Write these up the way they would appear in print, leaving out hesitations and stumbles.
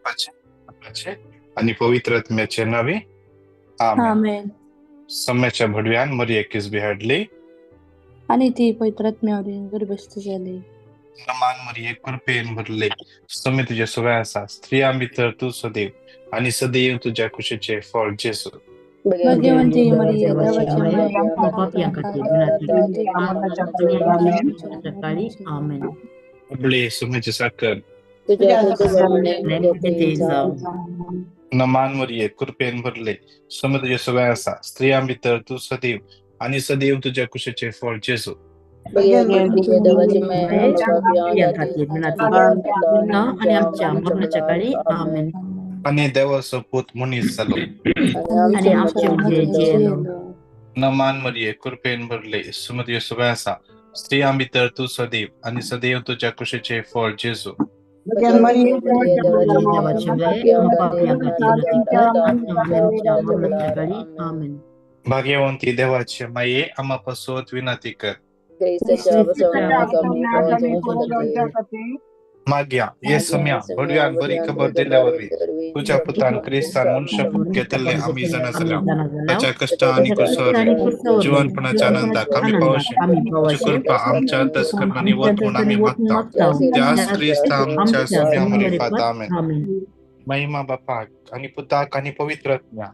बापाचे आणि पवित्र आत्म्याचे नावे आमेन. आमेन. सम्याच्या भडव्यान मरी एकीस बिहाडली आणि ती पवित्र आत्म्यावरील गर्भस्थ झाली. नमान मरी एक कृपेन भरले सम्य तुझ्या सुवासा स्त्रिया तर तू सदैव आणि सदैव तुझ्या कुशीचे फळ जेसू. भाग्यवंती मरिये, देवाची माय, आमेन. आपले सुमेचे साखर तुझ्या हृदयाने नमान मरिये कृपेन भरले सम्य तुझ्या सुवासा स्त्रिया तर तू सदैव आणि सदैव तुझ्या कुशीचे फळ जेसू. आणि आमच्या मरणाच्या काळी आमेन. आणि देवाचं पूत म्हणून चालू आणि आमचे नमान मरिये कृपेन भरले सुमत सुवासा स्त्रिया तर तू सदैव आणि सदैव तुझ्या कुशीचे फळ जेसू. भाग्यवंती देवाची माये आम्हापासून विनंती कर. माग्या ये सम्या भडव्यान बरी खबर दिल्यावर तुझ्या पुत्रान क्रिस्तान मनुष्य घेतले आम्ही जण झाल्या त्याच्या कष्ट आणि कुसर जीवनपणाच्या आनंदा कमी पावशे कृपा आमच्या अंतस्करणाने वत म्हणून आम्ही मागता त्यास ख्रिस्त आमच्या सम्या मरिफात आमेन. महिमा बापा आणि पुताक आणि पवित्र आत्म्या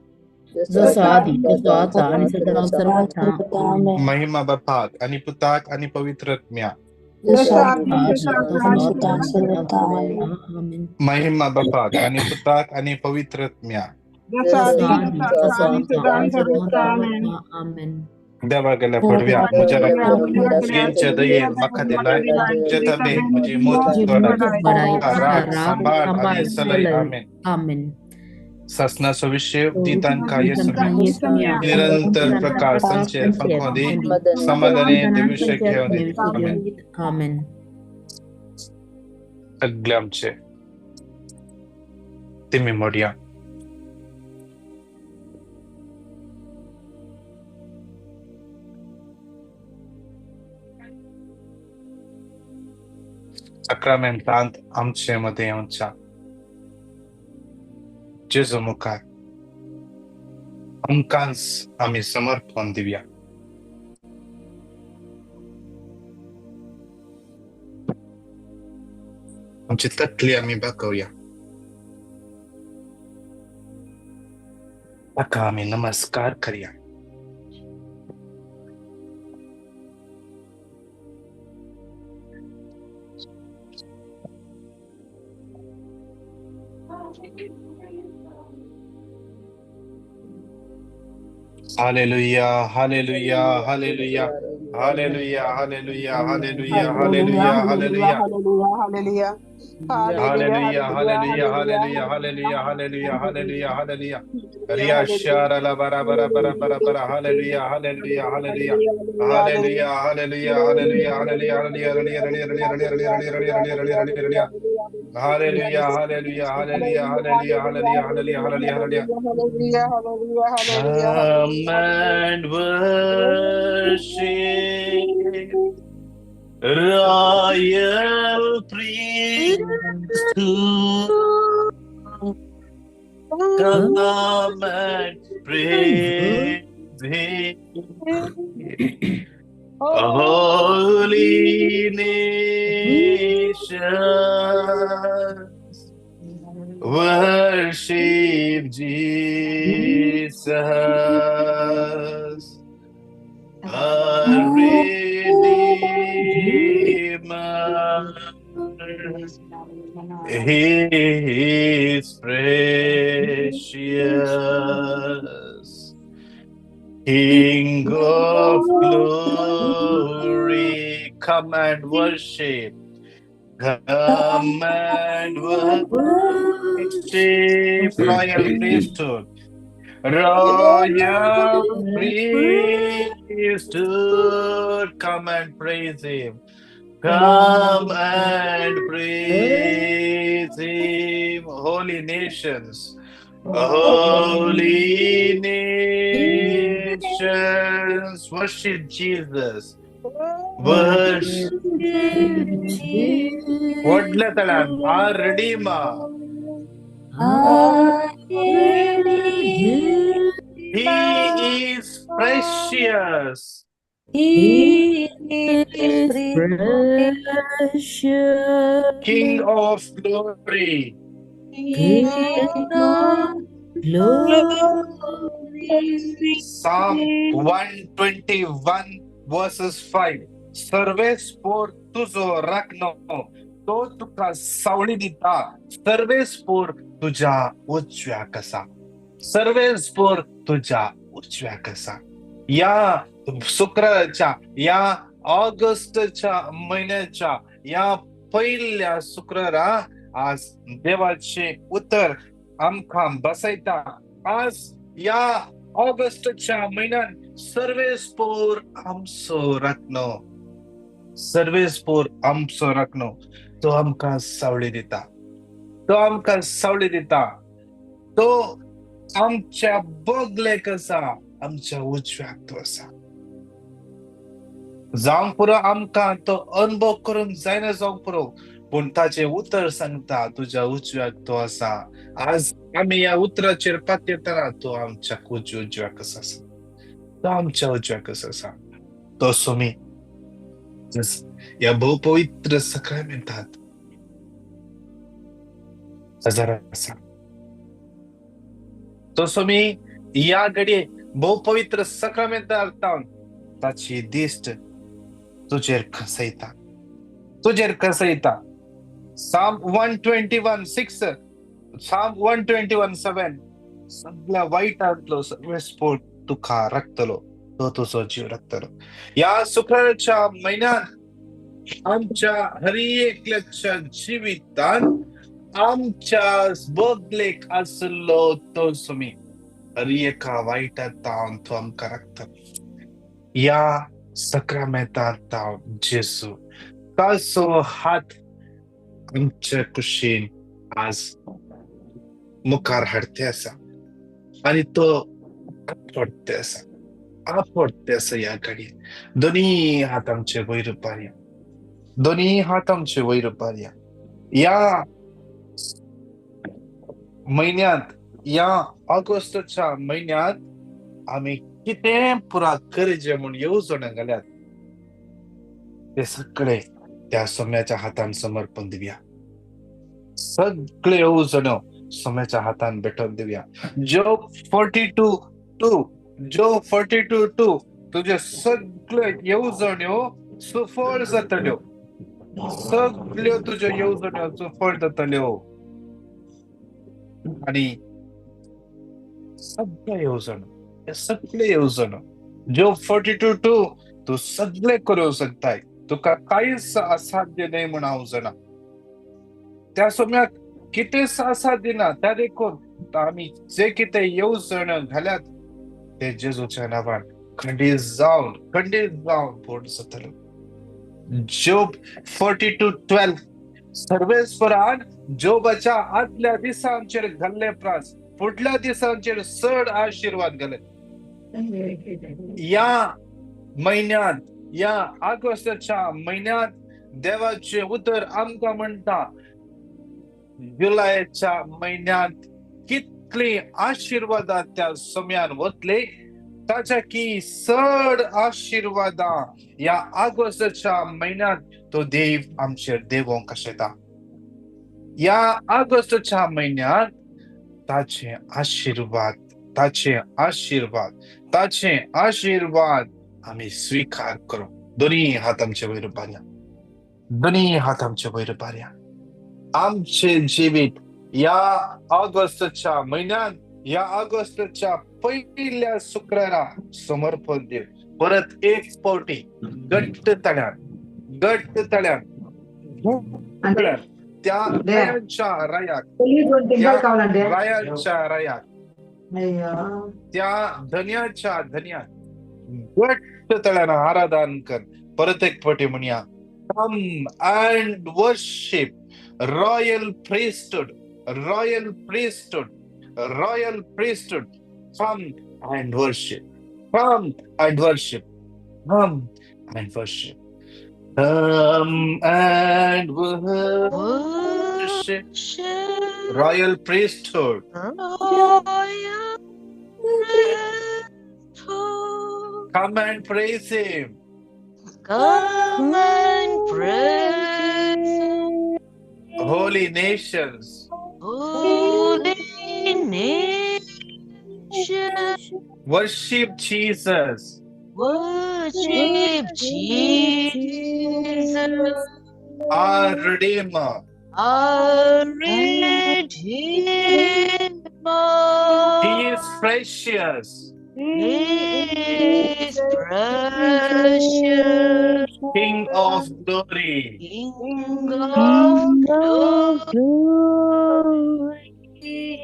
महिमा बापाक आणि पुताक आणि पवित्र आत्म्या महिमा बापाक आणि पुताक आणि पवित्र आत्म्या देवा गेल्या पडव्या मुझ्या दये मखा दिलाय जेता बे मुझे मोत सांभाळ आणि सलई आमेन. शासनाचा विषय दीतांका निरंतर प्रकार संचय पंखोदी समाधाने विषय घेऊन आमेन. सगळे आमचे तुम्ही मोड्या सक्रामेंटांत आमचे मध्ये आमच्या जेजू मुखार आमकांच आम्ही समर्पण दिव्या. आमची तटली आम्ही दाखवूया. ताका आम्ही नमस्कार करूया. Hallelujah hallelujah hallelujah hallelujah hallelujah hallelujah hallelujah hallelujah hallelujah hallelujah hallelujah hallelujah hallelujah hallelujah hallelujah रिया शारा ला बरा बरा बरा बरा बरा hallelujah hallelujah hallelujah hallelujah hallelujah hallelujah hallelujah hallelujah Hallelujah, hallelujah, hallelujah, hallelujah, hallelujah, hallelujah, hallelujah, hallelujah, hallelujah. Come and worship royal priesthood. Come and praise Him. Holy nations, worship Jesus, our Redeemer. He is precious. King of glory, come and worship. Come and worship royal priesthood. Royal priesthood, come and praise Him. Come and praise Him. Holy nations. Holy nations, worship Jesus. Worship our Redeemer. He is precious. He is precious. King of glory. King of glory. Psalm 121 verses 5. Sarves पोर तुझो राखणो, तो तुका सावळी दिता. सर्वेस पोर तुझ्या उजव्या कसा. सर्वेस पोर तुझ्या उजव्या कसा. या शुक्रवारच्या, या ऑगस्टच्या महिन्याच्या या पहिल्या शुक्रवारा आज देवाचे उत्तर आमकां बसयता. आज या ऑगस्टच्या महिन्यात सर्वेस पोर आमचो राखणो, सर्वेस पोर आमचो राखणो. तो आमकां सावळी दिता, तो आमकां सावळी दिता. तो आमच्या बोगलेक आसा, आमच्या उजव्याक तो आसा. जावंक पुरो आमकां तो अनुभव करून जायना जावंक पुरो, पूण ताचे उतर सांगता तुझ्या उजव्याक तो आसा. आज आम्ही या उतराचेर पातयतना तो आमच्या उजव्याक आसा, तो आमच्या उजव्याक आसा. तो सोमी या बहुपवित्र सक्रामेंटात हजर आसा. तो सोमी या घडये बहुपवित्र सक्रामेंटात ताची दिश्ट तुजेर कसयता, तुजेर कसयता. Psalm 121:6, Psalm 121:7. सगळ्या वाईटांतलो सर्वेस पोर तुका राखतलो, तो तुजो जीव राखतलो. या शुक्रारच्या महिन्यात आमच्या हर एकल्याच्या जिवितांत आमच्या बोगलेक आसलो तो सोमी हर एका वाईटांत तो आमकां राखतलो. या सक्रामेंतांत जेसू ताचो हात आमच्या कुशीन आज मुखार हाडते आसा आणि तो आपडते आसा, आपडते आसा. या घडये दोनी हात आमचे वयर उबारया, दोनी हात आमचे वयर उबारया. या महिन्यात, या ऑगस्टच्या महिन्यात आम्ही कितें पुरा गरजे म्हूण येवजण घाल्यात ते सगळे त्या सोम्याच्या हातान समर्पण दिवया. सगळे येवजण सोम्याच्या हातान भेटून दिवया. Job 42:2, Job 42:2. तुझे सगळे येवजण्यो सुफळ जातल्यो, सगळ्यो तुज्यो येवजण्यो सुफळ जातल्यो. आणि सगळे येवजण, सगळे येवजण Job 42:2. तू सगळे करू शकताय, तुका काहीच असाध्य नाही म्हणून हांव जाणा. त्या सोम्याक कितेंच असाध्य ना. त्या देखून आम्ही जे कितें येवजण घाल्यात ते जेजूच्या नांवान खंडीत जावन पूर्ण जातलो. Job 42:12. सर्वेस्परान जोबाच्या आदल्या दिसांचेर घाल्ले प्रास फुडल्या दिसांचेर चड आशीर्वाद घाले. या महिन्यात, या ऑगस्टच्या महिन्यात देवाचे उतर आमकां म्हणटा जुलैच्या महिन्यात कितली आशीर्वादां त्या सोम्यान वतले, ताच्या की चड आशीर्वादां या ऑगस्टच्या महिन्यात तो देव आमचेर देवोंक आशेता. या ऑगस्टच्या महिन्यात ताचे आशीर्वाद, ताचे आशीर्वाद, ताचे आशीर्वाद आम्ही स्वीकार करू. दोन्ही हात आमचे वयर उबारया, दोन्ही हात आमचे वयर उबारया. आमचे जिवीत या ऑगस्टच्या महिन्यात, या ऑगस्टच्या पहिल्या शुक्रारा समर्पण देव. परत एक पावटी घट्ट तळ्यान त्या रायांच्या रायाक, रायांच्या रायाक, त्या धन्याच्या धन्याक घट्ट तळ्यान आराधन कर. परत एक पावटी म्हणया, come and worship royal priesthood, royal priesthood, royal priesthood. Come and worship, come and worship, come and worship, come and worship. worship, royal priesthood. Royal priesthood. Come and praise Him. Come and praise Holy nations, Holy nation. worship Jesus. Worship Jesus, Our Redeemer. our Redeemer. He is precious. He is precious, King of glory. King of glory.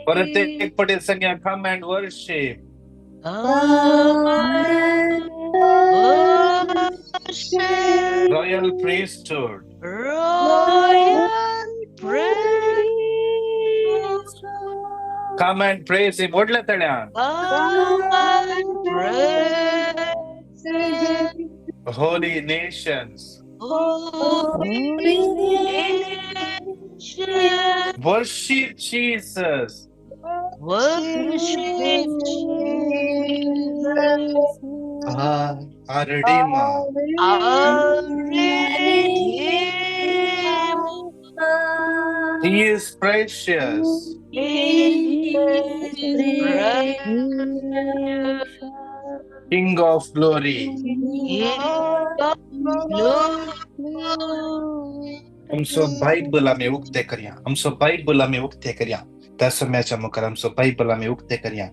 परत एक पटे संज्ञा, come and worship. Come and worship Royal priesthood. Royal priesthood. Come and praise Him. ओढल्या तड्या. Come and praise Him. Holy nations, Holy nation. worship Jesus. Worship Jesus, Our Redeemer. our Redeemer. He is precious. He is precious, King of glory. King of glory. आमचो Bible आमी उक्ते करया. आमचो Bible आमी उक्ते करया. त्या समयाच्या मुखार आमचो बायबल आमी उक्ते करया.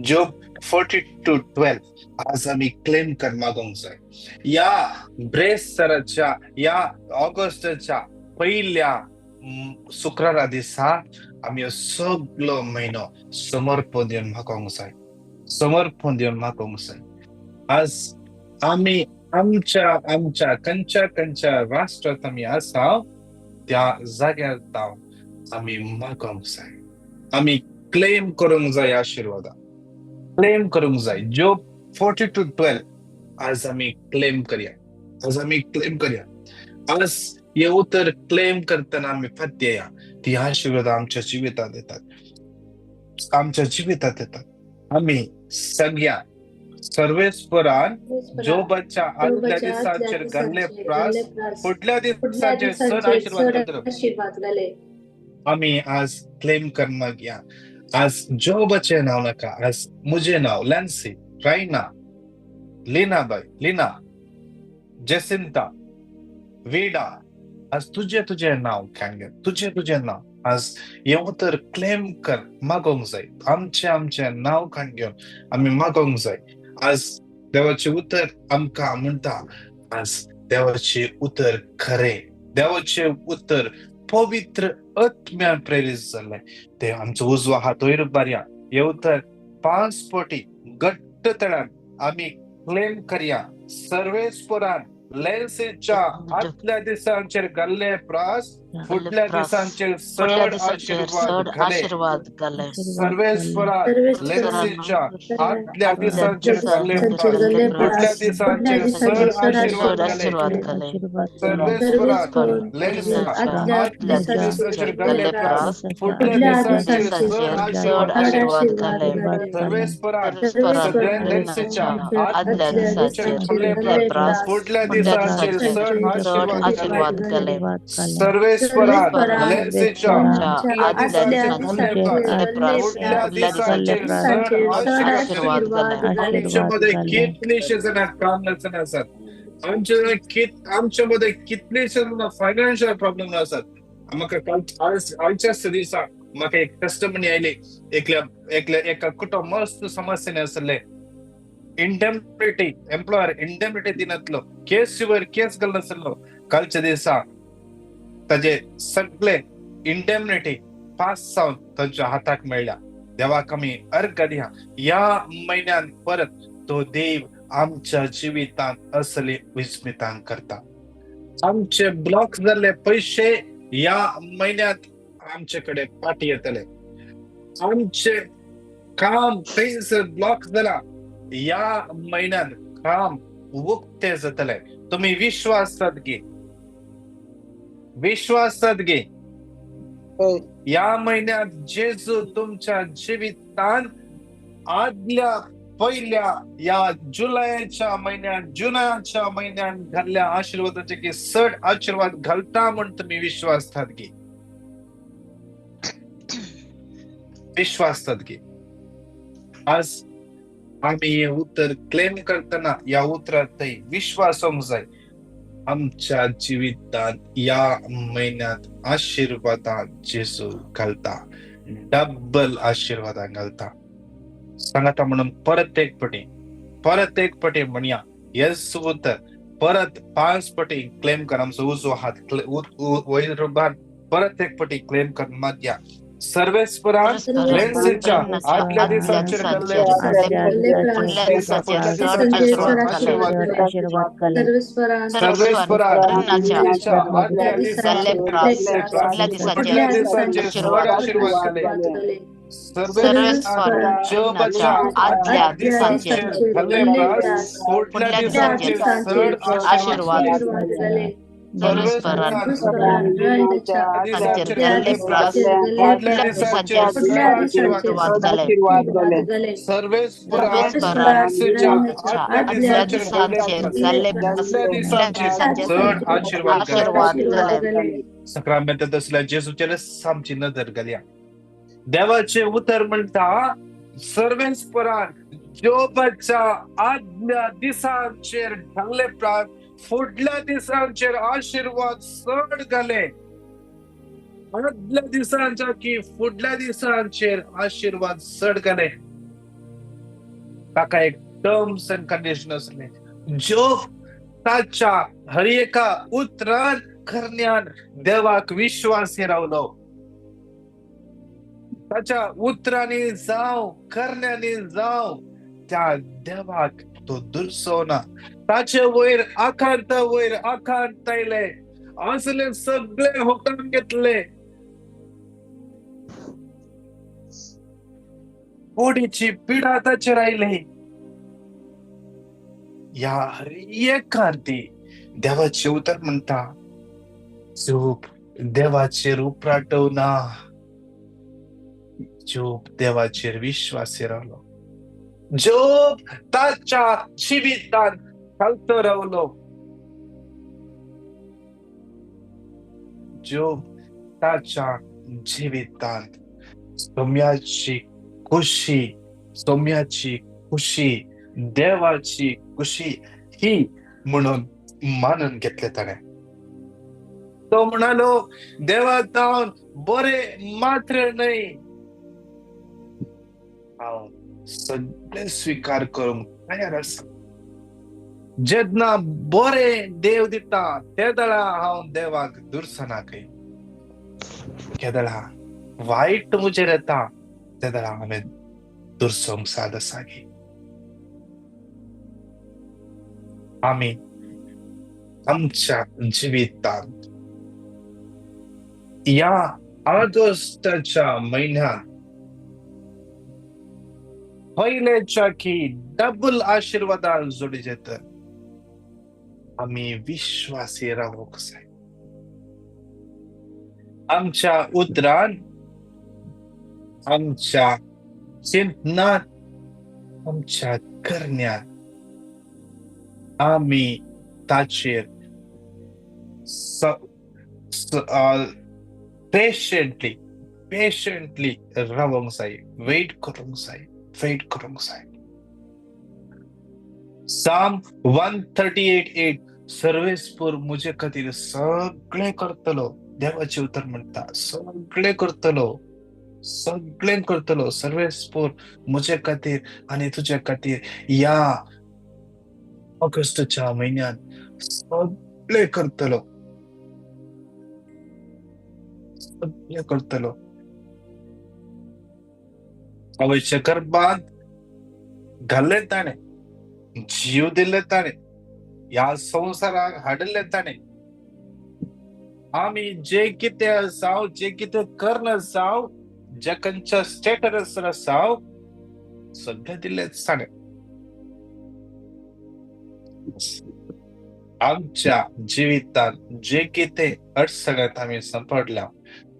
Job 42:12 आज आमी क्लेम कर मागोंक जाय. या ब्रेसराच्या या ऑगस्टच्या पहिल्या शुक्रारा दिसा आमी सगळो महिनो समर्पण दिवन मागोंक जाय. समर्पण दिवन मागोंक जाय. आज आमी आमच्या खंयच्या राष्ट्रात आमी आसा त्या जाग्यार आमी मागोंक जाय. आमी क्लेम करूंक जाय आशीर्वाद. क्लेम करूंक जाय. Job 42:12 आज आमी क्लेम करया. आज आमी क्लेम करया. आज हे उतर क्लेम करतना आमी फात्या ती आशीर्वाद आमच्या जिवितात येतात. आमच्या जिवितात येतात. आमी सगळ्या सर्वेस्परान जोबाच्या आदल्या दिसाचेर घडले प्रास फुडल्या दिसाचेर चड आशीर्वाद घाले. आमी आज क्लेम करमाक या. आज जोबाचे नाव नाका. आज मुझे नाव लॅन्सी, रायना, लीना, जेसिंता, वेडा. आज तुझे नाव कॅनगे. तुझे नाव आज येऊ तर क्लेम कर मागोंक जाय. आमचे नाव काण घेवन आमी मागोंक जाय. आज देवाचे उतर आमकां म्हणटा. आज देवाचे उतर खरे. देवाचे उतर पवित्र आत्म्यान प्रेरीत जाल्ले. ते आमचो उजवा हात वयर उबारया. हे उतर 5 फावटी घट्ट तळ्यान आमी क्लेम करया. सर्वेस्परान लेन्सीच्या आदल्या दिसांचेर घाल्ले प्रास फुडल्या दिसांचेर चड आशीर्वाद घाले. सर्वेस्परान लेन्सीच्या आदल्या दिसांचेर घाल्ले प्रास फुडल्या दिसांचेर चड आशीर्वाद घाले. सर्वेस्परान लेन्सीच्या आदल्या दिसांचेर घाल्ले प्रास फुडल्या दिसांचेर चड आशीर्वाद घाले. सर्वेस्परान सगळ्या लेन्सीच्या आदल्या दिसांचेर घाल्ले प्रास फुडल्या दिसांचेर चड आशीर्वाद घाले. सर्वेस्परान लेन्सीच्या आदल्या दिसांचेर घाल्ले प्रास फुडल्या दिसांचेर चड आशीर्वाद घाले. आमच्यामध्ये कितलेशे जण काम नसताना आसात. आमच्यामध्ये कितलेशे जण फायनान्शियल प्रॉब्लेम आसात. म्हाका आयच्याच दिसा म्हाका एक कस्टमरी आयली. एका कुटुंब मस्त समस्येने आसले. इंडेमनिटी एम्प्लॉयर इंडेमनिटी दिनातलो केसीवर केस घालनासलो. कालच्या दिसा ताजे सगळे इंडेमनिटी पास जावन तांच्या हाताक मेळ्ळ्या. देवाक आमी अर्घ दिया. या म्हयन्यान परत तो देव आमच्या जिवितांत असले विस्मितांक करता. आमचे ब्लॉक जाल्ले पैसे या म्हयन्यात आमचे कडेन पाटी येतले. आमचे काम थंयसर ब्लॉक जाला. या म्हयन्यान काम उक्ते जातले. तुम्ही विश्वासात घे. या महिन्यात जेजू तुमच्या जीवितात आदल्या पहिल्या या जुनाच्या महिन्यात घालल्या आशीर्वादाचे की चड आशीर्वाद घालता म्हणून तुम्ही विश्वासात घे. आज आम्ही हे उत्तर क्लेम करताना या उत्तरात विश्वास जाय आमच्या जीवितात या महिन्यात आशीर्वादात जेजू घालता, डबल आशीर्वाद घालता. सांगता म्हणून परत एक पटी म्हणूया. येस उत्तर परत 5 पटी क्लेम कर. आमचा उजवा हात वैर परत एक पटी क्लेम कर मत या. सर्वेस्परांत लेन्सीच्या आदल्या दिवसांचेर घाल्ले सक्रामेंत असल्या जेजूचेर आमची नजर घालया. देवाचे उतर म्हणता सर्वेस्परान जोबाच्या आदल्या दिसांचेर घाल्ले प्राण फुडल्या दिसांचेर आशीर्वाद चड घाले. आदल्या दिसांच्या की फुडल्या दिसांचेर आशीर्वाद चड घाले. ताका एक टर्म्स अँड कंडिशन असले. जोब ताच्या हर एका उतरान करण्यान देवाक विश्वासी रावलो. ताच्या उतरांनी जाव करण्यानी जाव त्या देवाक तो दुर्सोना. ताचे वयर आकांत आयले. असले सगळे हुकम घेतले. कोडीची पिडा ताचेर आयली. या हर एकार्थी देवाचे उतर म्हणता जोब देवाचेर उपराटव ना. जोब देवाचेर विश्वासी रावलो. जोब ताच्या जिवितान खालतो रावलो. जोब ताच्या जिवितान सोम्याची खुशी देवाची खुशी ही म्हणून मानून घेतले ताणे. तो म्हणालो देवा जावन बरे मात्र नाही, हांव सगळे स्वीकार करूंक तयार आसा. जेन्ना बरे देव दिता ते दळा हांव देवाक दुरसना कय. केदळा वाईट मुजेर येता ते दळा हांवें दुरसोंक साद आसा गे. आमी आमच्या जिवितांत या ऑगस्टाच्या महिन्यात पहिलेच्या की डबल आशीर्वादान जोडी जेत आम्ही विश्वासी रावूंक जाय. आमच्या उतरान आमच्या चिंतनात आमच्या करण्यात आम्ही ताचेर पेशंटली रावूंक जाय. वेट करूंक जाय. साम 138:8 सर्वेस्पूर मुजे खातीर सगळे करतलो. देवाचे उतर म्हणता सगळे करतलो. सर्वेस्पूर मुजे खातीर आनी तुझे खातीर या ऑगस्टच्या महिन्यात सगळे करतलो. आवश्यक गर्भांत घाल्ले ताणे, जीव दिले ताणे, या संवसाराक हाडले ताणे. आमी जे कितें जाव जे कितें करना जाव जे खंयच्या स्टेटस आसाव सगळे दिलेच ताणे. आमच्या जिवितांत जे कितें अडचणीत आमी सांपडल्या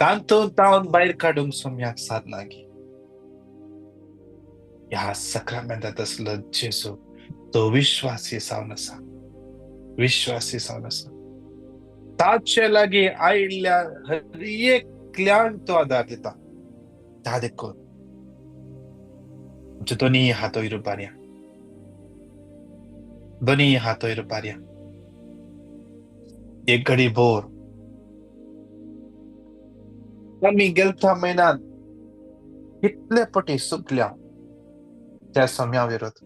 तांतून तावन भायर काडूंक सोम्याक साधनागी ह्या सक्रमेंटांत असलो जेजू तो विश्वासी जावन आसा, विश्वासी जावन आसा. ताचे लागीं आयिल्ल्या हर एकल्याक तो आदार दिता. धा देखून आमचे दोनी हात वयर उबारया, दोनी हात वयर उबारया. एक घडी भोर आमी गेलता म्हयन्यांत कितले पटी चुकल्या त्या सोम्या विरोध,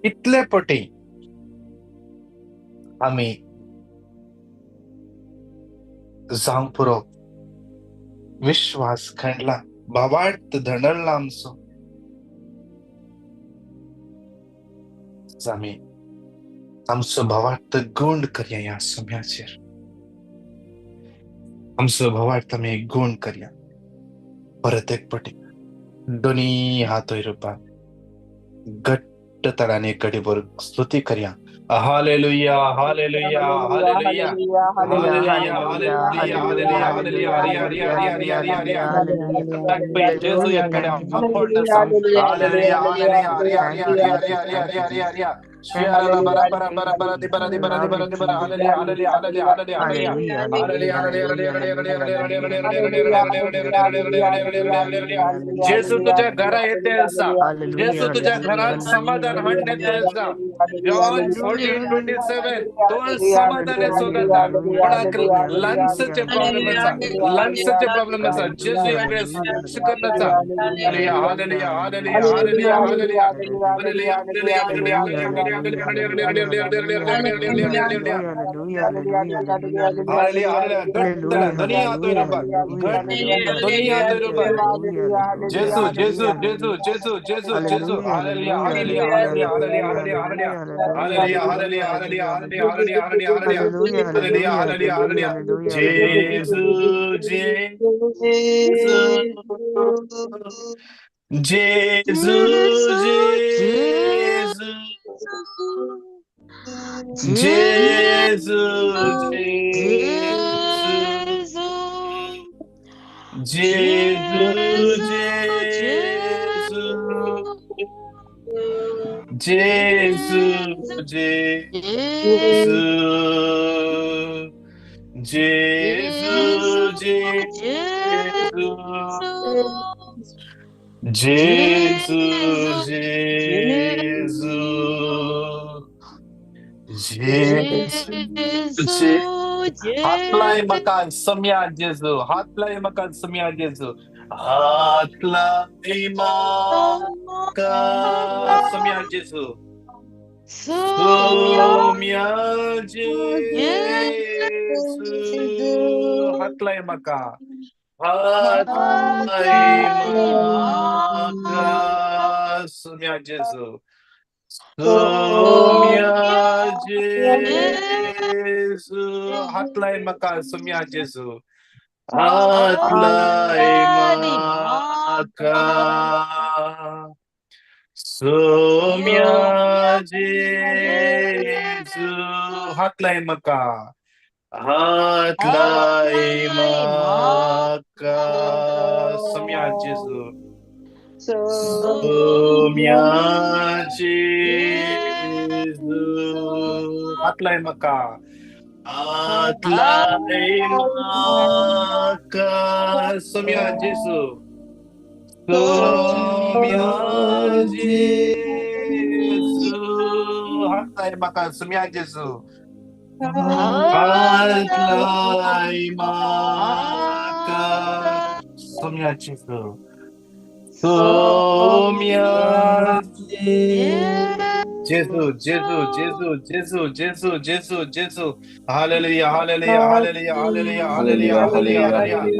कितले पटी आमी जावंक पुरो विश्वास खणला, भावार्थ धडळला आमचो. आमी आमचो भावार्थ गुण करया ह्या सोम्याचेर, आमचो भावार्थ आमी गुण करया. परत एक पटी दोनी हात वयर उबार, घट्ट तळाने एक घडी भर स्तुती करया. Hallelujah, hallelujah, hallelujah, hallelujah, hallelujah, hallelujah, hallelujah, हरिया, हरिया, हरिया, हरिया, हरिया, हरिया. ताकपै जेजू एकडे आपोर्ड सांग. हालेलुया, हालेलुया, हरिया, हरिया, हरिया, हरिया, हरिया, हरिया, हरिया, हरिया. श्रेयाला बरा बरा बरा बरा दि बरा दि बरा दि बरा दि बरा. Hallelujah, hallelujah, hallelujah, hallelujah, hallelujah. Hallelujah, hallelujah, hallelujah, hallelujah. जेजू तुझ्या घरा येते असा, जेजू तुझ्या घरात समाधान हाडण्यात असा. जॉन 14:27 तो समाधान सोदाता. कोणाक लंग्सचे प्रॉब्लेम असा, लंग्सचे प्रॉब्लेम असा, जेजू एक स्पर्श करण्याचा. Hallelujah, hallelujah, hallelujah, hallelujah, hallelujah, hallelujah, hallelujah, hallelujah. जेजू, जेजू, जेजू, जेजू, जेजू, जेजू. Hallelujah, hallelujah, hallelujah, hallelujah, hallelujah, hallelujah. Hallelujah, hallelujah, hallelujah, hallelujah, hallelujah, hallelujah, hallelujah, hallelujah, hallelujah, hallelujah. Jesus, Jesus, Jesus, Jesus, Jesus, Jesus, Jesus, Jesus, Jesus. Hatlay makan semia Jesu, hatlay makan semia Jesu, hatlay makan semia Jesu, semia Jesu, hatlay makan, hatlay makan semia Jesu. Semia Jesu, hatlay makan semia Jesu, hatlay makan semia Jesu, hatlay makan, hatlay makan semia Jesu. Semia Jesu, hatlay makan, hatlay makan semia Jesu. Semia Jesu, hatlay makan semia Jesu. Hatlay makan semia Jesu. Semia Jesu, Jesu, Jesu, Jesu, Jesu, Jesu, Jesu. Hallelujah, hallelujah, hallelujah, hallelujah, hallelujah, hallelujah, hallelujah.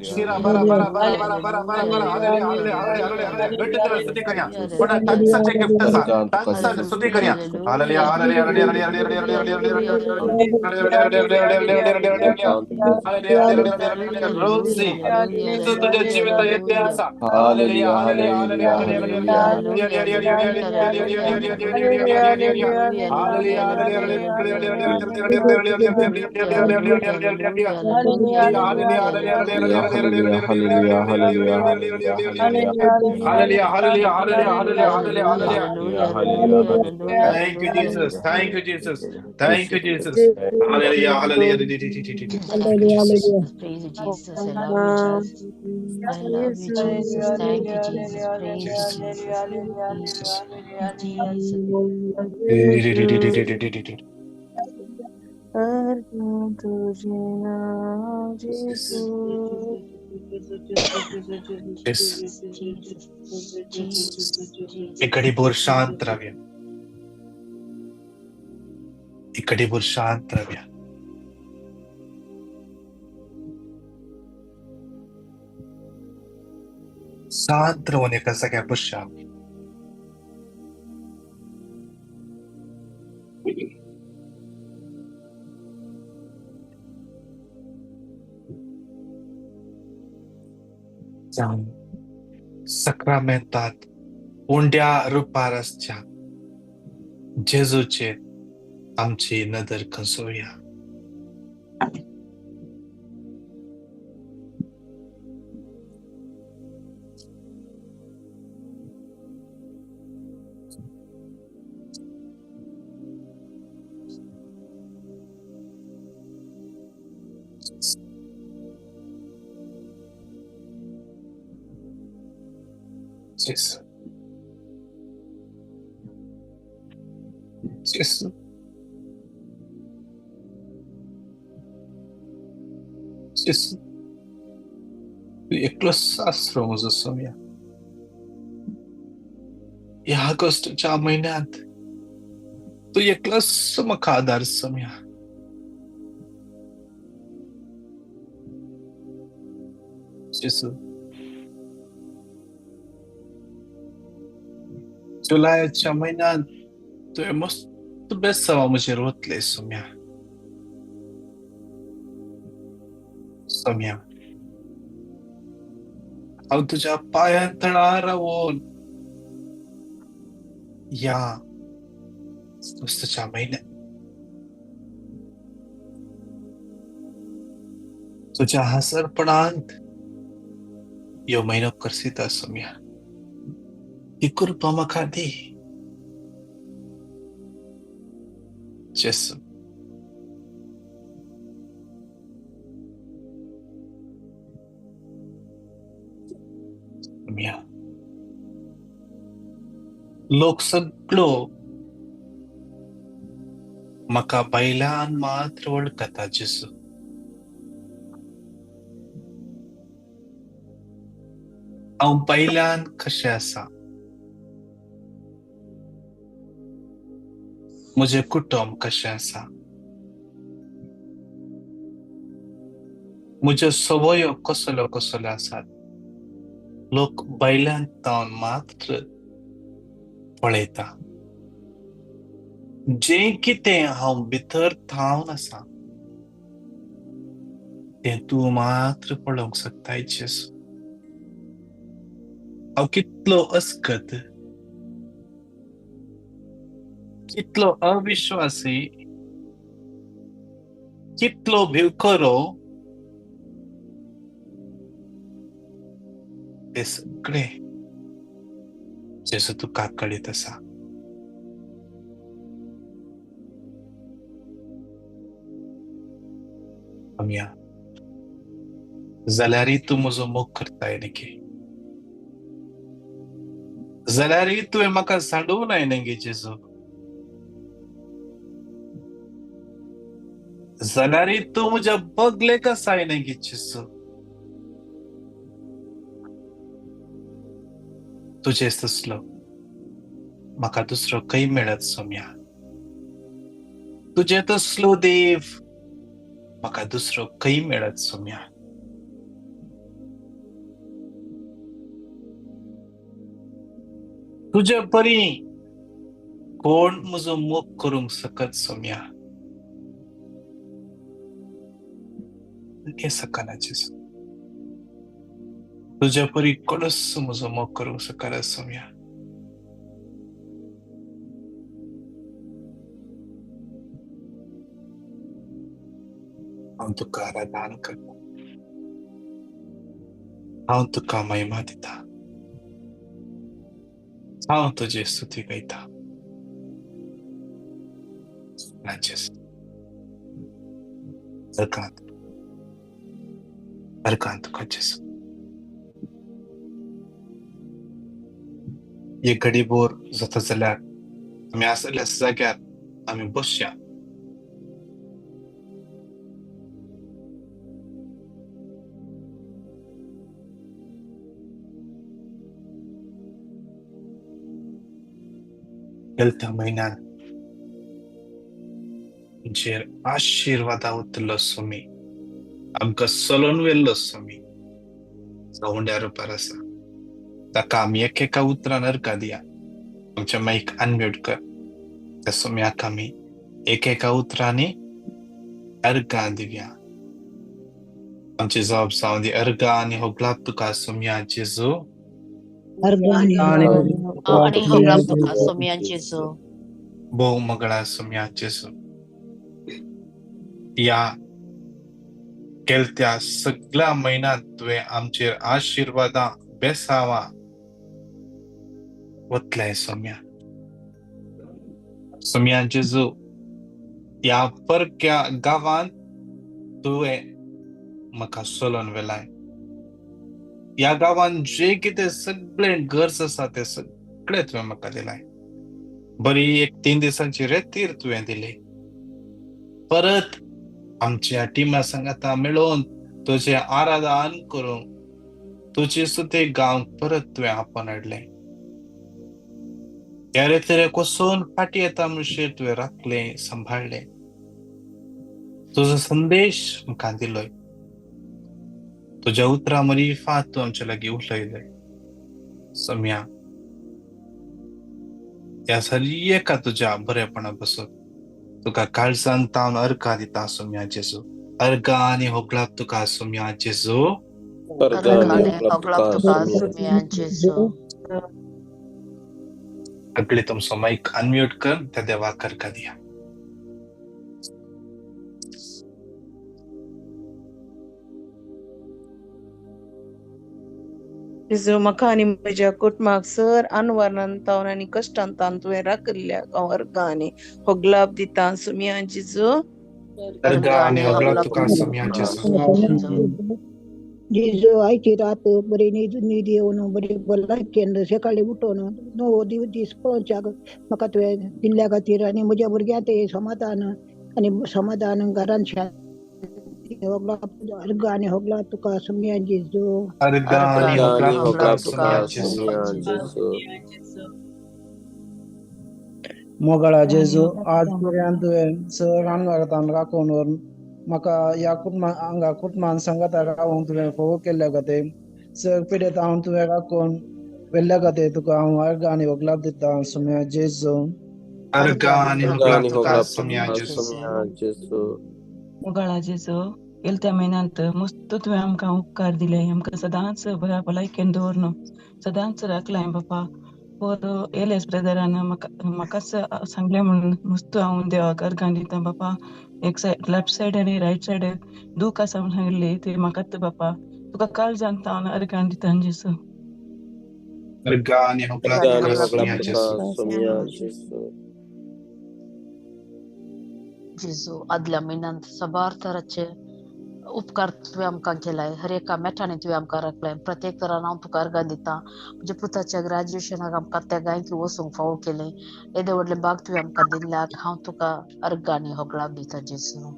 Shira bara bara bara bara bara bara bara hallelujah gatti स्तुति करिया बड़ा tansa चे gift सा tansa स्तुति करिया hallelujah hallelujah hallelujah रोजी तो तुझे जीवित इतिहास hallelujah hallelujah Hallelujah, hallelujah, hallelujah, hallelujah, hallelujah, hallelujah. Thank you, Jesus. Thank you, Jesus. Thank you, Jesus. Hallelujah, hallelujah. Thank you, Jesus. Praise you, Jesus. I love you, Jesus. I love you, Jesus. Thank you, Jesus. Praise you, Jesus. Jesus. Jesus. Jesus. Jesus. इकड़ी बोर शांत रव्या इकड़ी बोर शांत रव्या शांत होने का सगळ्या पुरुषा सक्रमेंतात उंड्या रुपारसच्या जेजूचे आमची नदर खसोया Jesus. Jesus. Jesus. Tu एकलंच शास्त्र माझं समया या ऑगस्टच्या महिन्यात तू एकलंच मका आधार समया Jesus. जुलैच्या महिन्यात तू मस्त बेसावा मुझे रोतले समया समया हांव तुझ्या पायांतळा रावून या ऑगस्टच्या महिन्यात तुझ्या हसरपणांत यो महिनो करसिता समया ही कृपा म्हाका दी जेसू समया लोक सगळो म्हाका बैलान मात्र वळखता जेसू हांव बैलान कशें आसा म्हजें कुटुंब कशें आसा म्हज्यो सवयो कसल्यो कसल्यो आसात लोक बैलांत तावन मात्र पळयता जें कितें हांव भितर थावन आसा तें तूं मात्र पळोवंक शकता जेसू हांव कितलो अस्कत कितलो अविश्वासी कितलो भिवखरो ते सगळे जेसू तुका कळीत आसा आम्या जाल्यारय तूं म्हजो मोग करताय निके जाल्यार तुवें म्हाका सांडूंक लायलें गे जेजू. जाल्यार तूं म्हज्या बगलेक आसायलें गे जेजू. तुजे तसलो म्हाका दुसरो खंय मेळत सोम्या. तुजे तसलो देव म्हाका दुसरो खंय मेळत सोम्या. तुजे परी कोण म्हजो मोग करूंक सकत सोम्या. हे सकना जेजू. तुजे परी कोणूच म्हजो मोग करूंक सकना सोम्या. हांव तुका आराधना करता. हांव तुका महिमा दिता. हांव तुजी स्तुती गायता. अर्कांत तुका जेजू. एक घडी बोर जाता जाल्यार आमी आसल्या जाग्यार आमी बसया. गेल्या म्हयन्यान आमचेर आशिर्वादा उतरलो सोमी. आमकां चलोवन व्हेल्लो सोमी. उंड्या रुपार आसा ताका आमी एकेका उतरान अर्घ दिया. आमच्या माईक अनम्यूट कर. त्या सोम्याक आमी एकेका उतरांनी अर्घ दिवया. आमची जबाब जावन दी. अर्घ आनी होगलाप तुका सोम्या जेजू. आणि होगलाप तुका सोम्या जेजू. भोव मंगळा सोम्या जेजू. या गेल्या सगळ्या महिन्यात तुवें आमचेर आशिर्वादां बेसावा वतले सोम्या. सोम्या जेजू या परक्या गांवांत तुवें म्हाका चलोवन व्हेलाय. या गांवांत जे कितें सगळे गरज आसा ते सगळे तुवें म्हाका दिलाय. बरी एक 3 दिसांची रेतीर तुवें दिली. परत आमच्या टिमा सांगाता मेळून तुझे आराधन करूंक तुजी स्तुती गावंक परत तुवें आपण हाडलें. ह्या रेतीर कोसून फाटी येता म्हणशीर तुवें राखलें, सांभाळलें. तुजो संदेश म्हाका दिलोय. तुज्या उतरां मरिफात तूं आमचे लागीं उलयलय. सोम्या ह्या सगळ्या तुज्या बरेपणा बसत तुका काळजान तावन अर्घ दिता सोम्या जेजू. अर्घ आनी होगलाप तुका सोम्या जेजू. अर्घ आनी होगलाप तुका सोम्या जेजू. सगळे तुमचो माईक अनम्यूट कर. त्या देवाक अर्घ दिया. जेजू म्हाका आनी म्हज्या कुटुंबाक सर अनवरान तावन आनी कश्टान तावन तुवें राखल्या हांव अर्घ आनी होगलाप दिता सोम्या जेजू. अर्घ आनी होगलाप तुका सोम्या जेजू. जेजू आयची रात बरी न्हीद येवन बरी बरं केन्ना सकाळी उठोन 9 दीस पळोवच्याक म्हाका तुवें दिल्ल्या खातीर आनी म्हज्या भुरग्यां ते समाधान घरान शांती अर्घ आनी होगलाप तुका सोम्या जेजू. अर्घ आनी होगलाप तुका सोम्या जेजू. मोगळा जेजू आज पर्यंत तुवें सर अनवरान राखून म्हाका ह्या कुटुंबान सांगाता रावून तुवें फोव केल्ल्या खातीर सर पिडेत हांव तुवें राखून व्हेल्ल्या खातीर तुका हांव अर्घ आनी होगलाप दिता सोम्या जेजू. अर्घ आनी होगलाप तुका सोम्या जेजू. मोगळा जेजू गेल्या म्हयन्यांत मस्त तुवें आमकां उपकार दिले. आमकां सदांच बऱ्या भलायकेन दवरन सदांच राखलाय बापा. पर एलेस ब्रदरान म्हाकाच सांगलें म्हणून मस्त हांव देवाक अर्घ दिता बापा. एक सायड लेफ्ट सायड आनी रायट सायड दूख आसा म्हूण सांगिल्ली ती म्हाकाच बापा. तुका काळजान तावन अर्घ दिता जेजू. अर्घ आनी होगलाप तुका सोम्या जेजू. जेजू आदल्या म्हयन्यांत साबार तराचे उपकार तुवें आमकां केलाय, हर एका मेठांनी तुवें आमकां राखलाय. प्रत्येक तरान हांव तुका अर्गां दिता. म्हणजे पुताच्या ग्रॅज्युएशनाक आमकां त्या गांयकी वचूंक फावो केलें. येदे व्हडले भाग तुवें आमकां दिल्ल्याक हांव तुका अर्गां आनी होगळाक दिता जेजू.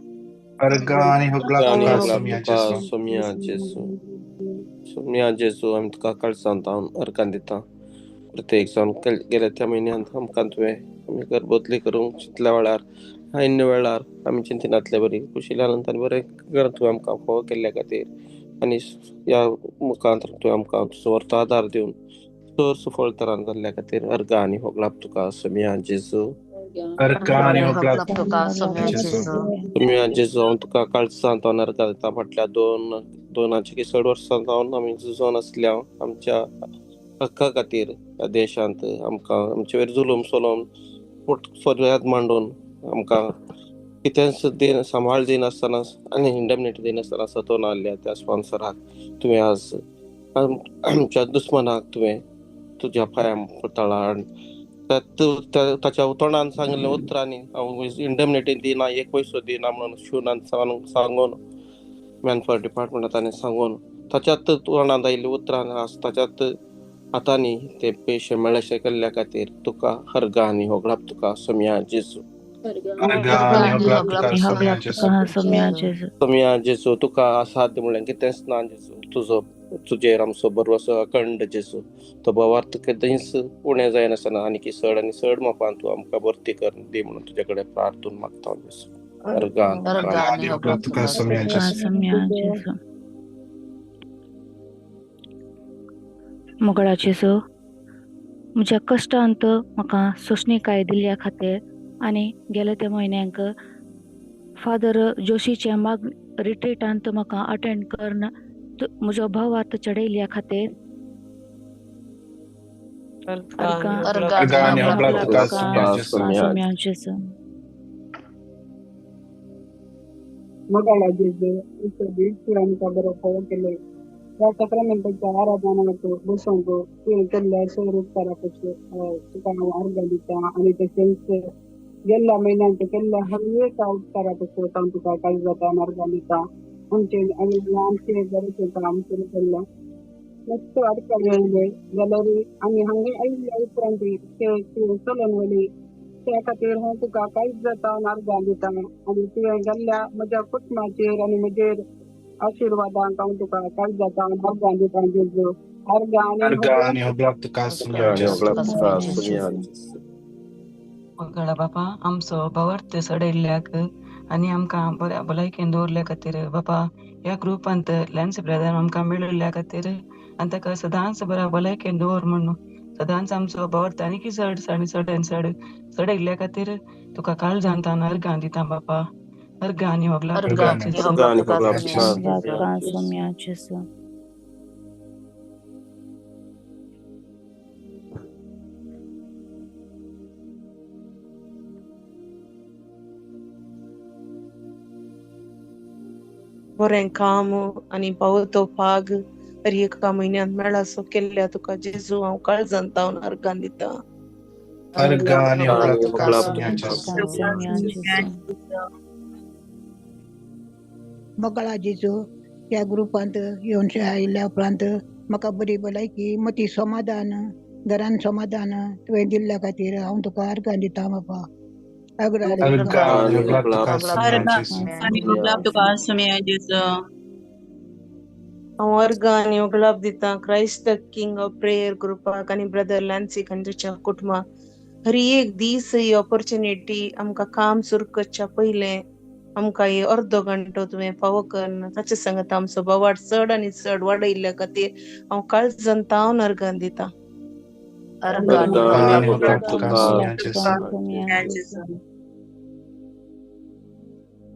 अर्गां आनी होगळाक आणि तुका होगळाक सोम्या तुका जेजू. सोम्या जेजू. सोम्या जेजू आमी तुका काळजांत हांव अर्गां दिता. प्रत्येक जावन गेल्या त्या म्हयन्यांत आमकां तुवें आमी घरबोतली करूंक चिंतल्या वेळार आयिल्ल्या वेळार आमी चिंतिनातले बरी कुशिलानंद आनी बरें घर तुवें आमकां फावो केल्ल्या खातीर आनी ह्या मुखांत तुवें आमकां तुजो व्हरतो आदार दिवन चड सुफळ तरान जाल्ल्या खातीर अर्गां आनी होगळाक तुका सोम्या जेजू. अर्गां आनी अर्गां होगळाक होगळाक तुका सोम्या जेजू. जेजू. सोम्या जेजू हांव तुका काळजांत हांव अर्गां दिता. फाटल्या 261 वर्सां जावन आमी झुजोन आसल्या आमच्या हक्का खातीर ह्या देशांत आमकां आमचे वयर जुलूम चलोवन फर्याद मांडून आमकां कितें सांबाळ दिनासतना आनी इंडेमनिटी दिनासतना सतोवन हाडल्या त्या स्पॉन्सराक तुवें आज आमच्या दुस्मनाक तुवें तुज्या पांयां तळार ताच्या तोंडान सांगिल्लें उतरांनी हांव इंडेमनिटी दिना, एक पयसो दिना म्हणून शुनान सांगून मॅनफॉर डिपार्टमेंटांनी सांगून ताच्याच तोंडांत आयिल्लीं उतरां ताच्याच हातांनी ते पयशे मेळशे केल्ल्या खातीर तुका अर्गां आनी होगळाक तुका सोम्या जेजू. अर्गां आनी होगळाक तुका सोम्या जेजू. सोम्या जेजू तुका असाध्य म्हणलें कितेंच ना जेजू. तुजेर आमचो भरवसो अखंड जेजू. तो बोवार तुका केदींच उणें जायनासतना आनी चड मोपान तूं आमकां भरती कर दी म्हणून तुजे कडेन प्रार्थून मागता जेजू. अर्गां आनी होगळाक तुका सोम्या जेजू. मोगळा जेजू, म्हज्या कश्टांत म्हाका सोंसणीकाय दिल्ल्या खातीर आनी गेल्या त्या म्हयन्यांक फादर जोशीच्या रिट्रीटांत म्हाका अटेंड करून म्हजो भावार्थ चडयल्ल्या खातीर अर्गां आनी होगळाक तुका सोम्या जेजू. मोगाळा जेजू आमकां बरो फावो केलो. ह्या सक्रमेंटाच्या आराधनाक बसोंक तुवें केल्ल्या सर उपकारा खातीर तुका हांव अर्गां दिता आनी तशेंच गेल्ल्या म्हयन्यांत केल्ल्या हर एक उपकारा खातीर हांव तुका काळजांत अर्गां दिता. आमचे बरें काम सुरू केल्लें मस्त अडचण येयले जाल्यार आमी हांगा आयिल्ल्या उपरांत ते चलोन वली त्या खातीर हांव तुका काळजांत अर्गां दिता आनी तुवें गेल्ल्या म्हज्या कुटुंबाचेर आनी म्हजेर आशिर्वादांक हांव तुका काळजांत अर्गां दिता जेजू. अर्गां आनी होगळाक तुका सोम्या जेजू. मोगळा बापा आमचो भावार्थ चडयल्ल्याक आनी आमकां बऱ्या भलायकेन दवरल्या खातीर बापा ह्या ग्रुपांत लॅन्स ब्रदर आमकां मेळिल्ल्या खातीर आनी ताका सदांच बऱ्या भलायकेन दवर म्हणून सदांच आमचो भावार्थ आनी चड चडयल्ल्या खातीर तुका काळजांत अर्गां दिता बापा. अर्गां आनी होगळाक सोम्या जेजू. बरें काम आनी पावतो पाग हर एका म्हयन्यांत मेळासो केल्ल्या तुका जेजू हांव काळजांत अर्गां दिता. अर्गां आनी होगळाक तुका सोम्या जेजू. मोगाळा जेजू, ह्या ग्रुपांत येवन आयिल्ल्या उपरांत म्हाका बरी भलायकी मती समाधान घरान समाधान तुवें दिल्ल्या खातीर हांव तुका अर्गां दिता बापा. अर्गां आनी होगळाक तुका सोम्या जेजू. हांव अर्गां आनी होगळाक दिता Christ the king of prayer ग्रुपाक आनी ब्रदर लॅन्सिक आनी ताच्या कुटुंबाक हर एक दीस ही ऑपॉर्च्युनिटी आमकां काम सुरू करच्या पयलें आमकां ही अर्दो घंटो तुवें फावो कर. ताचे सांगता आमचो बोवाड चड आनी चड वाडयल्ल्या खातीर हांव काळजांत अर्गां दिता.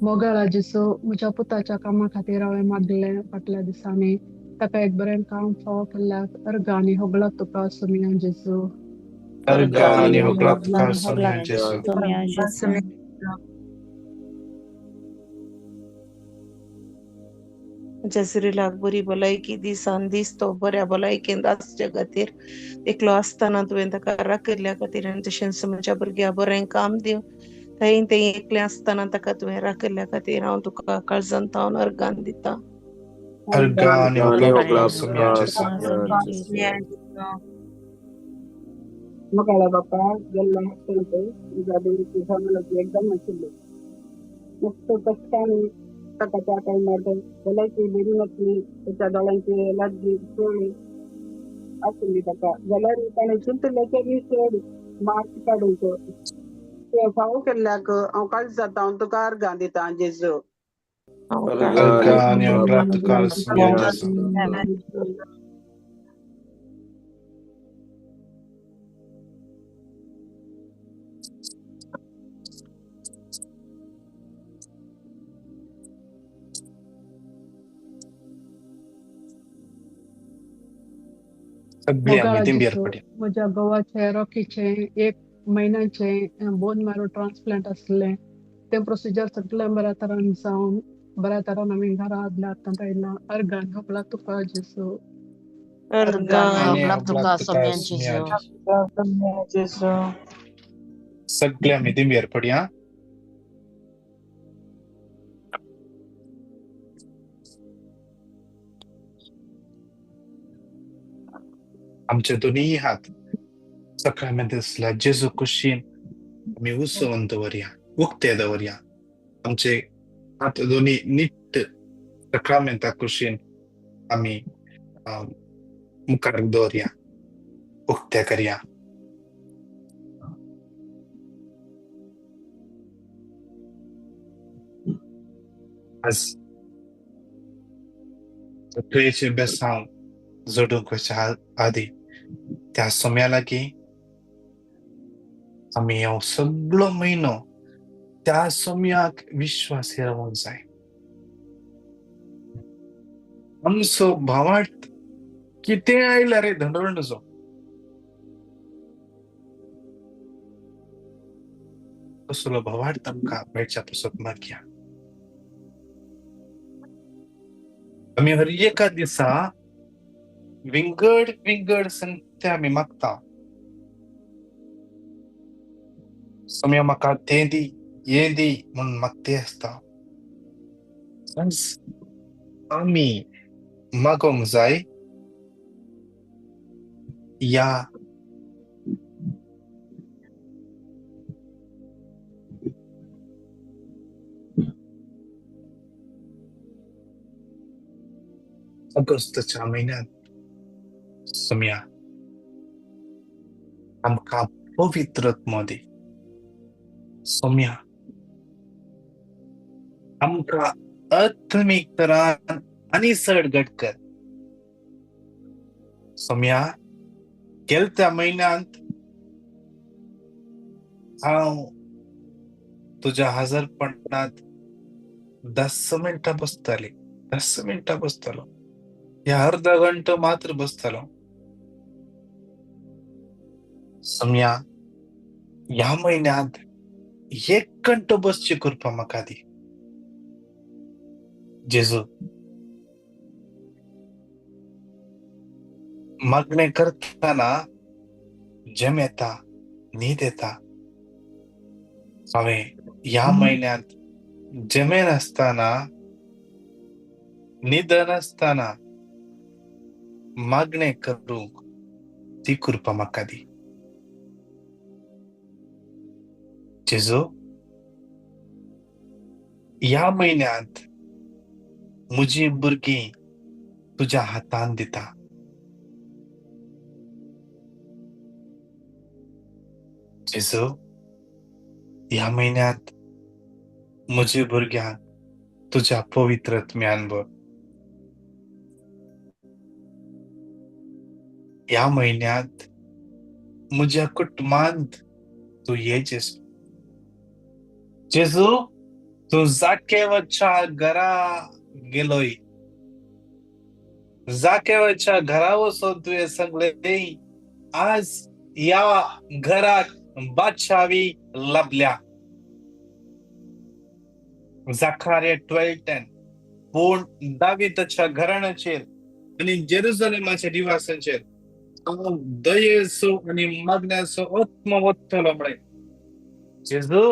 मोगाळा जेजू, म्हज्या पुताच्या कामा खातीर हांवें मागलें फाटल्या दिसांनी ताका एक बरें काम फावो केल्ल्याक अर्गां आनी होगळाक तुका सोम्या जेजू. अर्गां आनी होगळाक तुका सोम्या जेजू. म्हज्या सिरिलाक बरी भलायकी दिसान दीस तो बऱ्या भलायकेन आसच्या खातीर एकलो आसतना तुवें ताका राखिल्ल्या खातीर आनी तशेंच म्हज्या भुरग्याक बरें काम दिव थंय ते एकले असताना ताका तुवें राखल्या खातीर हांव तुका काळजांत हांव अर्गान दिता. अर्गा आणि आणि होगला होगला तुका सुम्या तुका जेसू. मोगाळा बापा गेल्ल्या हप्त्यांत तुझ्या देवीची समाजाची एकदम आशिल्ली. मस्त कष्टाने ताका त्या टायमार भलायकी बरी नासली, त्याच्या दोळ्यांची लागली चोळी आशिल्ली ताका. जाल्यार ताणें चिंतलें की चड मार्क्स काडूंक. ते फावो केल्ल्याक हांव काळजांत हांव तुका अर्गां दिता जेजू. अर्गा आणि होगला तुका सुम्या जेसू. सगळी आम्ही मोगाळा दिंबीर जेजू, पडया. म्हज्या घोवाचे रॉकीचे 1 म्हयन्याचे बोन मॅरो ट्रान्सप्लांट आसलें. तें प्रोसिजर सगळें बऱ्या तरान जावन बऱ्या तरान आमी घरा आदल्या आतां येयला. अर्गान होगला तुका जेजू. अर्गान आणि होगला होगला तुका तुका सोम्या सुम्या जेजू. जेसू. सगळी आम्ही दिंबीर पडया. आमचे दोन्ही हात सकाळमध्ये असल्या जेजू कुशीन आम्ही उसवून दवरया, उक्ते दवरया. आमचे हात दोन्ही नीट सकाळमेंता कुशीन आम्ही मुखार दवरया, उक्ते करया. आज तुयेचे बेसांव जोडूंक वयच्या आदी त्या सोम्या लागीं आमी हो सगळो म्हयनो त्या सोम्याक विश्वास रावूंक जाय. आमचो भावार्थ कितें आयल्यार धंडोळ नजो. कसलो भावार्थ आमकां मेळच्या पसत मागया. आमी हर एका दिसा विंगड संगते आमी मागता. सोम्या म्हाका तें दी, हें दी म्हणून मागते आसता. आज आमी मागोंक जाय या ऑगस्टच्या म्हयन्यांत सोम्या आमकां पवित्रत्व दी. सोम्या आमकां आत्मीक तरान आनी चड घट कर. सोम्या गेल्या म्हयन्यांत हांव तुज्या हजरपणांत 10 मिनटां बसतलो. या अर्धा घंटो मात्र बसतलो. सोम्या ह्या म्हयन्यांत 1 घंटो बसची कृपा म्हाका दी. जेजू मागणें करतना जेम येता, न्हीद येता. हांवें ह्या म्हयन्यांत जेमे नासतना, न्हीद नासतना मागणें करूंक ती कृपा म्हाका दी. जेजू ह्या म्हयन्यांत म्हजी भुरगीं तुज्या हातान दिता. जेजू ह्या म्हयन्यांत म्हजी भुरग्यांक तुज्या पवित्रत्म्यान भर. ह्या म्हयन्यांत म्हज्या कुटुंबांत तूं ये जेजू. जेजू तूं जाकेवाच्या घरा गेलोय. जाकेवाच्या घरा वचून तुवें सांगलें आज ह्या घराक बादशावी लाभल्या. झकार्या 12:10 पूण दाविदाच्या घराण्याचेर आनी जेरुसलेमाच्या निवासांचेर हांव दयेचो आनी मागण्याचो आत्मो वतलो म्हळें. जेजू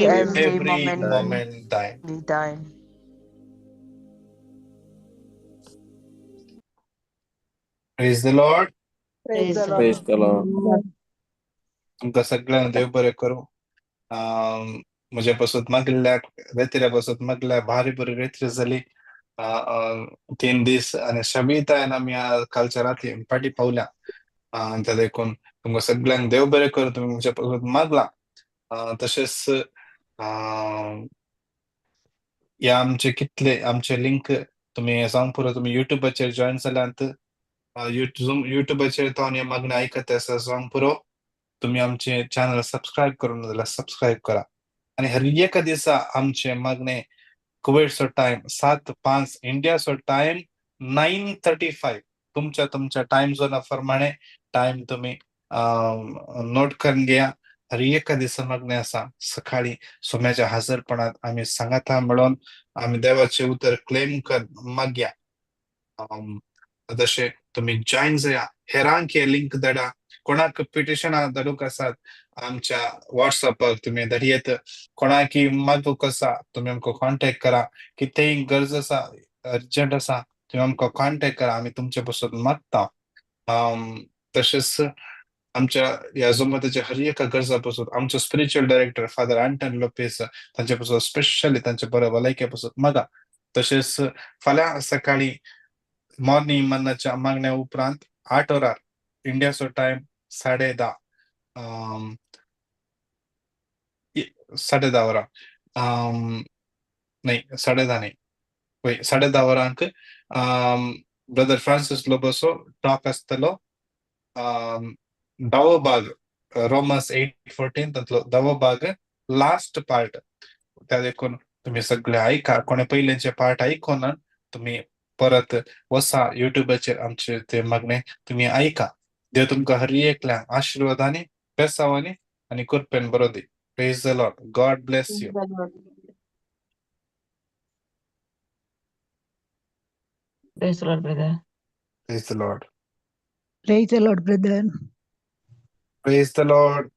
every every moment moment thine. be thine. Praise the Lord. Praise the Praise Lord. the Lord. तुमकां सगळ्यांना देव बरें करूं. म्हजे पासून मागल्या रेत्रे पासून मागल्या भारी बरी रेत्री जाली. 3 दीस आणि सबितायन आमी कालच्या रात्री पाटी पावल्या. त्या देखून तुमकां सगळ्यांक देव बरें करूं. तुम्ही म्हज्या पासून मागला. तशेंच या आमचे लिंक तुम्ही सांग पुरो तुम्ही युट्यूबाचेर जॉईन जाल्यात. युट्यूबाचेर तो हे मागणी ऐकत आसा सांग पुरो तुम्ही आमचे चॅनल सबस्क्राईब करून जाल्यार सबस्क्राईब करा. आणि हर एका दिसा आमचे मागणे कुवेटचो टाइम 7:05 इंडियाचो टाइम 9:35 तुमच्या टाइम झोना प्रमाणे टाइम तुम्ही नोट करून घ्या. हर एका दिसा मागणे असा सकाळी सोम्याच्या हजरपणात आम्ही सांगाता मिळून आम्ही देवाचे उतर क्लेम कर मागया. तसे तुम्ही जॉईन जाया. हेरांक हे लिंक धाडा. कोणाक पिटिशनां धाडूक आसात आमच्या व्हॉट्सअपार तुम्ही धाडयेत. कोणाकी मागूक आसा तुम्ही आमकां कॉन्टॅक्ट करा. कितेंय गरज आसा अर्जंट आसा तुम्ही आमकां कॉन्टॅक्ट करा. आम्ही तुमचे पासून मागता. तशेंच आमच्या ह्या जमताच्या हर एका गरजा पासून आमचो स्पिरिच्युअल डायरेक्टर फादर अँटन लोपेस तांचे पासून स्पेशली तांचे बरे भलायके पासून मागा. तशेंच फाल्यां सकाळी मॉर्निंग मन्नाच्या मागण्या उपरांत 8 वरार इंडियाचो टाइम 10:30 10:30 वरां नाही 10:30 नाही पळय 10:30 वरांक ब्रदर फ्रांसिस लोबोसो टॉक आसतलो. दावो भाग रोमन्स 8:14 तांतलो दावो भाग लास्ट पार्ट त्या देखून तुम्ही सगळे ऐका. कोणे पयलींचे पार्ट ऐकून तुम्ही परत वसा युट्यूबाचेर आमचे ते मागणे तुम्ही ऐका. देव तुमकां हर एकल्यांक आशिर्वादांनी पेसावांनी आनी कृपेन बरो दी. Praise the Lord. God bless you. Praise the Lord, brother. Praise the Lord. Praise the Lord, brother. Praise the Lord.